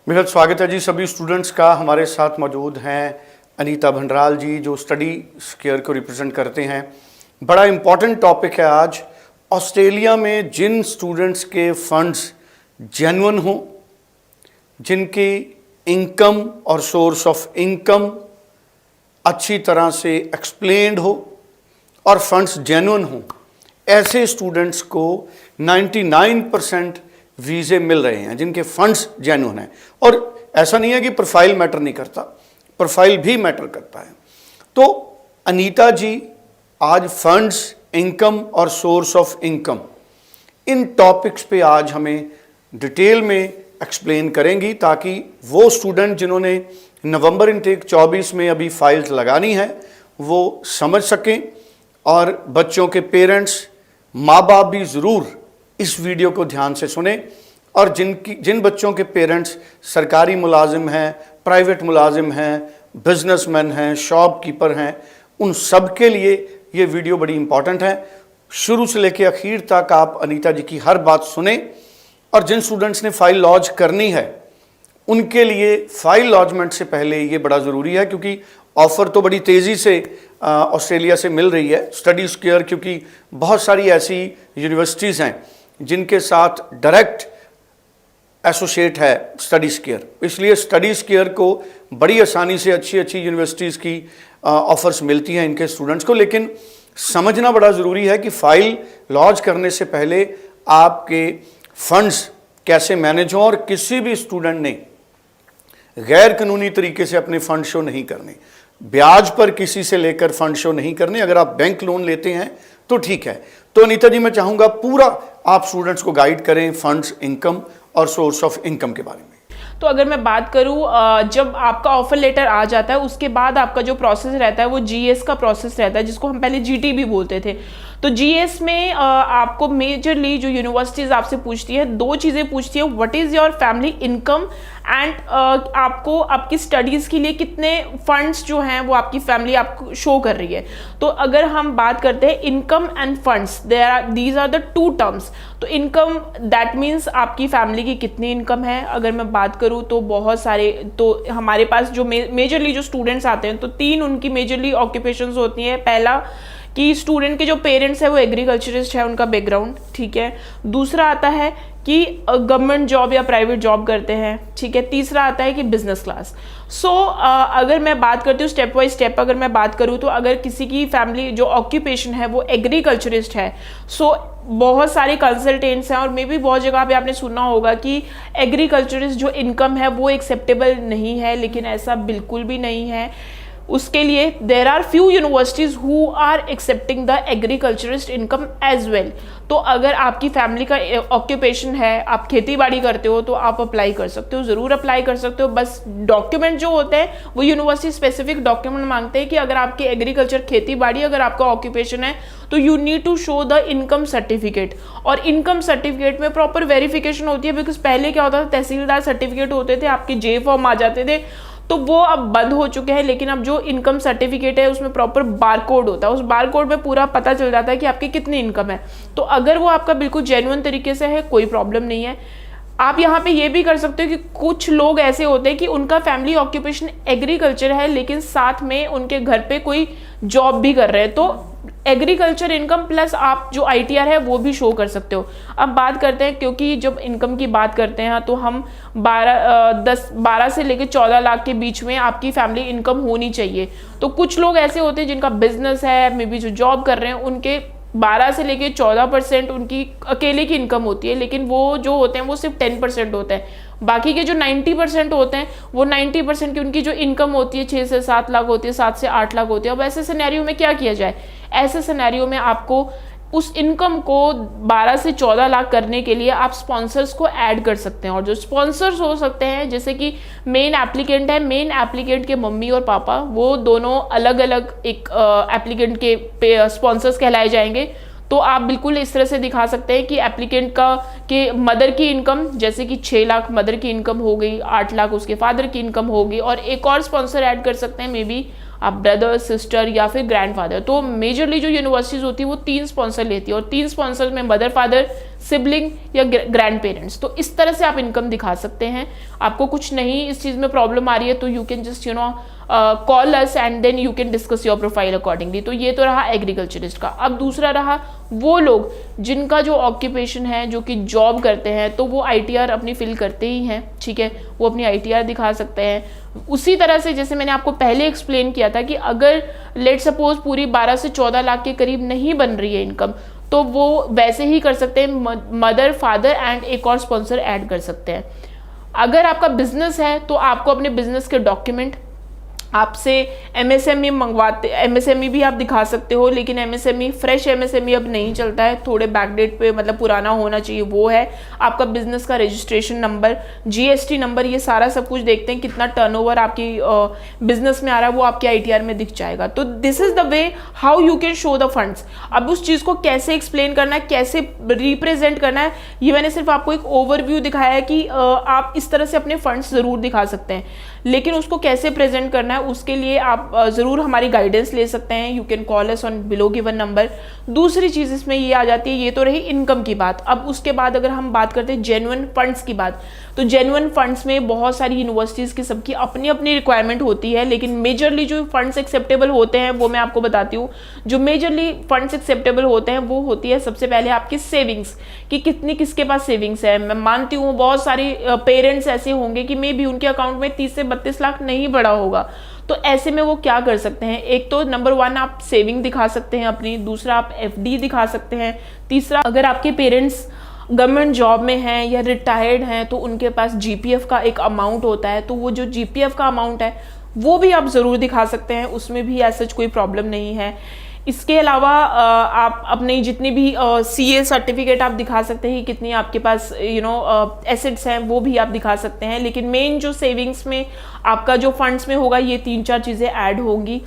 बेहद स्वागत है जी सभी स्टूडेंट्स का। हमारे साथ मौजूद हैं अनीता भंडराल जी जो स्टडी स्केयर को रिप्रेजेंट करते हैं। बड़ा इम्पॉर्टेंट टॉपिक है आज। ऑस्ट्रेलिया में जिन स्टूडेंट्स के फंड्स जेन्युइन हों, जिनकी इनकम और सोर्स ऑफ इनकम अच्छी तरह से एक्सप्लेन्ड हो और फंड्स जेन्युइन हों, ऐसे स्टूडेंट्स को 99% वीज़े मिल रहे हैं जिनके फंड्स जेन्युइन हैं। और ऐसा नहीं है कि प्रोफाइल मैटर नहीं करता, प्रोफाइल भी मैटर करता है। तो अनीता जी आज फंड्स, इनकम और source of income, in topics पे आज हमें डिटेल में एक्सप्लेन करेंगी ताकि वो स्टूडेंट जिन्होंने नवंबर इनटेक 24 में अभी फाइल्स लगानी है वो समझ सकें। और बच्चों के पेरेंट्स, माँ बाप भी ज़रूर इस वीडियो को ध्यान से सुने। और जिन बच्चों के पेरेंट्स सरकारी मुलाजिम हैं, प्राइवेट मुलाजिम हैं, बिजनेसमैन हैं, शॉपकीपर हैं, उन सब के लिए ये वीडियो बड़ी इंपॉर्टेंट है। शुरू से लेकर आखिर तक आप अनीता जी की हर बात सुने। और जिन स्टूडेंट्स ने फाइल लॉन्च करनी है उनके लिए फाइल लॉन्चमेंट से पहले ये बड़ा ज़रूरी है, क्योंकि ऑफ़र तो बड़ी तेज़ी से ऑस्ट्रेलिया से मिल रही है स्टडी स्केयर, क्योंकि बहुत सारी ऐसी यूनिवर्सिटीज़ हैं जिनके साथ डायरेक्ट एसोसिएट है स्टडी स्केयर। इसलिए स्टडी स्केयर को बड़ी आसानी से अच्छी अच्छी यूनिवर्सिटीज़ की ऑफ़र्स मिलती हैं इनके स्टूडेंट्स को। लेकिन समझना बड़ा ज़रूरी है कि फ़ाइल लॉन्च करने से पहले आपके फंड्स कैसे मैनेज हों। और किसी भी स्टूडेंट ने गैर कानूनी तरीके से अपने फंड शो नहीं करने, ब्याज पर किसी से लेकर फंड शो नहीं करने। अगर आप बैंक लोन लेते हैं तो ठीक है। तो अनीता जी, मैं चाहूँगा पूरा आप स्टूडेंट्स को गाइड करें फंड्स, इनकम और सोर्स ऑफ इनकम के बारे में। तो अगर मैं बात करूं, जब आपका ऑफर लेटर आ जाता है उसके बाद आपका जो प्रोसेस रहता है वो जीएस का प्रोसेस रहता है, जिसको हम पहले जीटी भी बोलते थे। तो जीएस में आपको मेजरली जो यूनिवर्सिटीज़ आपसे पूछती है, दो चीज़ें पूछती है। What is your family income and आपको आपकी स्टडीज़ के लिए कितने फंड्स जो हैं वो आपकी फैमिली आपको शो कर रही है। तो अगर हम बात करते हैं income and funds, these are the two terms. तो इनकम दैट मीन्स आपकी फैमिली की कितनी इनकम है। अगर मैं बात करूँ तो बहुत सारे, तो हमारे पास जो मेजरली जो स्टूडेंट्स आते हैं तो तीन उनकी मेजरली ऑक्यूपेशंस होती हैं। पहला कि स्टूडेंट के जो पेरेंट्स है वो एग्रीकल्चरिस्ट है, उनका बैकग्राउंड, ठीक है। दूसरा आता है कि गवर्नमेंट जॉब या प्राइवेट जॉब करते हैं, ठीक है। तीसरा आता है कि बिजनेस क्लास। अगर मैं बात करती हूँ स्टेप बाय स्टेप, अगर मैं बात करूँ तो अगर किसी की फैमिली जो ऑक्यूपेशन है वो एग्रीकल्चरिस्ट है, बहुत सारे कंसल्टेंट्स हैं और मे भी बहुत जगह पे आपने सुना होगा कि एग्रीकल्चरिस्ट जो इनकम है वो एक्सेप्टेबल नहीं है, लेकिन ऐसा बिल्कुल भी नहीं है। उसके लिए there are few universities who are accepting the agriculturist income as well. तो अगर आपकी फैमिली का ऑक्यूपेशन है, आप खेती बाड़ी करते हो, तो आप अप्लाई कर सकते हो, ज़रूर अप्लाई कर सकते हो। बस डॉक्यूमेंट जो होते हैं वो यूनिवर्सिटी स्पेसिफिक डॉक्यूमेंट मांगते हैं कि अगर आपकी एग्रीकल्चर, खेती बाड़ी अगर आपका ऑक्यूपेशन है तो you need to show the income certificate. और इनकम सर्टिफिकेट में प्रॉपर वेरिफिकेशन होती है, बिकॉज पहले क्या होता था, तहसीलदार सर्टिफिकेट होते थे, आपके जे फॉर्म आ जाते थे, तो वो अब बंद हो चुके हैं। लेकिन अब जो इनकम सर्टिफिकेट है उसमें प्रॉपर बारकोड होता है, उस बारकोड में पूरा पता चल जाता है कि आपकी कितनी इनकम है। तो अगर वो आपका बिल्कुल जेन्युइन तरीके से है, कोई प्रॉब्लम नहीं है। आप यहाँ पे ये भी कर सकते हो कि कुछ लोग ऐसे होते हैं कि उनका फैमिली ऑक्यूपेशन एग्रीकल्चर है लेकिन साथ में उनके घर पे कोई जॉब भी कर रहे हैं, तो एग्रीकल्चर इनकम प्लस आप जो आईटीआर है वो भी शो कर सकते हो। अब बात करते हैं, क्योंकि जब इनकम की बात करते हैं तो हम 12 से लेकर 14 लाख के बीच में आपकी फैमिली इनकम होनी चाहिए। तो कुछ लोग ऐसे होते हैं जिनका बिजनेस है, मे बी जो जॉब कर रहे हैं, उनके 12 से लेकर 14% उनकी अकेले की इनकम होती है, लेकिन वो जो होते हैं वो सिर्फ 10% होते हैं। बाकी के जो 90% होते हैं वो 90% की उनकी जो इनकम होती है 6 से 7 लाख होती है, 7 से 8 लाख होती है। अब ऐसे सिनेरियो में क्या किया जाए? ऐसे सिनेरियो में आपको उस इनकम को 12 से 14 लाख करने के लिए आप स्पॉन्सर्स को ऐड कर सकते हैं। और जो स्पॉन्सर्स हो सकते हैं, जैसे कि मेन एप्लीकेंट है, मेन एप्लीकेंट के मम्मी और पापा, वो दोनों अलग अलग एक एप्लीकेंट के स्पॉन्सर्स कहलाए जाएंगे। तो आप बिल्कुल इस तरह से दिखा सकते हैं कि एप्लीकेंट के मदर की इनकम, जैसे कि 6 लाख मदर की इनकम हो गई, 8 लाख उसके फादर की इनकम होगी, और एक और स्पॉन्सर ऐड कर सकते हैं, मे बी आप ब्रदर, सिस्टर या फिर ग्रैंडफादर। तो मेजरली जो यूनिवर्सिटीज़ होती है वो 3 स्पॉन्सर लेती है, और 3 स्पॉन्सर में मदर, फादर, सिबलिंग या ग्रैंड पेरेंट्स। तो इस तरह से आप इनकम दिखा सकते हैं। आपको कुछ नहीं इस चीज़ में प्रॉब्लम आ रही है तो you can just call us and then you can discuss your profile accordingly. तो ये तो रहा एग्रीकल्चरिस्ट का। अब दूसरा रहा वो लोग जिनका जो ऑक्यूपेशन है, जो कि जॉब करते हैं, तो वो ITR अपनी फिल करते ही हैं, ठीक है, वो अपनी ITR दिखा सकते हैं। उसी तरह से जैसे मैंने आपको पहले एक्सप्लेन किया था कि अगर लेट सपोज पूरी 12 से 14 लाख के करीब नहीं बन रही है इनकम, तो वो वैसे ही कर सकते हैं, मदर, फादर एंड एक और स्पॉन्सर ऐड कर सकते हैं। अगर आपका बिजनेस है तो आपको अपने बिजनेस के डॉक्यूमेंट आपसे MSME मंगवाते, MSME भी आप दिखा सकते हो, लेकिन MSME फ्रेश MSME अब नहीं चलता है, थोड़े बैकडेट पे मतलब पुराना होना चाहिए। वो है आपका बिजनेस का रजिस्ट्रेशन नंबर, GST नंबर, ये सारा सब कुछ देखते हैं, कितना टर्नओवर आपकी बिजनेस में आ रहा है वो आपके ITR में दिख जाएगा। तो this is the way how you can show the funds. अब उस चीज़ को कैसे एक्सप्लेन करना है, कैसे रिप्रेजेंट करना है, ये मैंने सिर्फ आपको एक ओवरव्यू दिखाया है कि आप इस तरह से अपने फंड्स ज़रूर दिखा सकते हैं, लेकिन उसको कैसे प्रेजेंट करना है उसके लिए आप ज़रूर हमारी गाइडेंस ले सकते हैं। You can call us on below given number. दूसरी चीज़ इसमें ये आ जाती है, ये तो रही इनकम की बात। अब उसके बाद अगर हम बात करते हैं जेन्युइन फंड्स की बात, तो जेन्युइन फंड्स में बहुत सारी यूनिवर्सिटीज़ की सबकी अपनी अपनी रिक्वायरमेंट होती है, लेकिन मेजरली जो फंड्स एक्सेप्टेबल होते हैं वो मैं आपको बताती हूँ। जो मेजरली फंड्स एक्सेप्टेबल होते हैं वो होती है सबसे पहले आपकी सेविंग्स, कि कितनी किसके पास सेविंग्स है। मैं मानती हूँ बहुत सारी पेरेंट्स ऐसे होंगे कि मे बी उनके अकाउंट में 30 से 32 लाख नहीं बढ़ा होगा, तो ऐसे में वो क्या कर सकते हैं, एक तो नंबर 1 आप सेविंग दिखा सकते हैं अपनी, दूसरा आप FD दिखा सकते हैं, तीसरा अगर आपके पेरेंट्स गवर्नमेंट जॉब में हैं या रिटायर्ड हैं तो उनके पास GPF का एक अमाउंट होता है, तो वो जो GPF का अमाउंट है वो भी आप ज़रूर दिखा सकते हैं, उसमें भी ऐसा कोई प्रॉब्लम नहीं है। इसके अलावा आप अपनी जितनी भी CA सर्टिफिकेट आप दिखा सकते हैं, कितनी आपके पास एसेट्स हैं वो भी आप दिखा सकते हैं, लेकिन मेन जो सेविंग्स में आपका जो फंड्स में होगा ये 3-4 चीज़ें ऐड होंगी।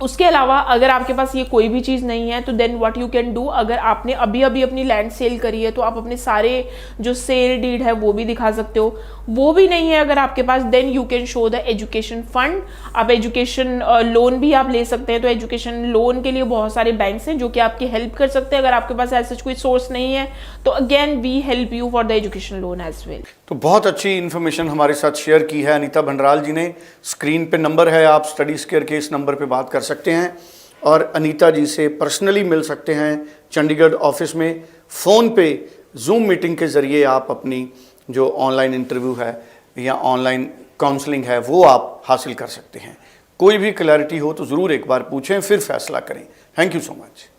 उसके अलावा अगर आपके पास ये कोई भी चीज़ नहीं है तो then what you can do, अगर आपने अभी अभी अपनी लैंड सेल करी है तो आप अपने सारे जो सेल डीड है वो भी दिखा सकते हो। वो भी नहीं है अगर आपके पास, then you can show the education fund. आप एजुकेशन लोन भी आप ले सकते हैं, तो एजुकेशन लोन के लिए बहुत सारे बैंक्स हैं जो कि आपकी हेल्प कर सकते हैं। अगर आपके पास ऐसा कोई सोर्स नहीं है तो again we help you for the education loan as well. तो बहुत अच्छी इन्फॉर्मेशन हमारे साथ शेयर की है अनीता भंडराल जी ने। स्क्रीन पे नंबर है, आप स्टडी स्क्वायर के इस नंबर पे बात कर सकते हैं और अनीता जी से पर्सनली मिल सकते हैं चंडीगढ़ ऑफिस में। फ़ोन पे जूम मीटिंग के ज़रिए आप अपनी जो ऑनलाइन इंटरव्यू है या ऑनलाइन काउंसलिंग है वो आप हासिल कर सकते हैं। कोई भी क्लैरिटी हो तो ज़रूर एक बार पूछें, फिर फैसला करें। Thank you so much.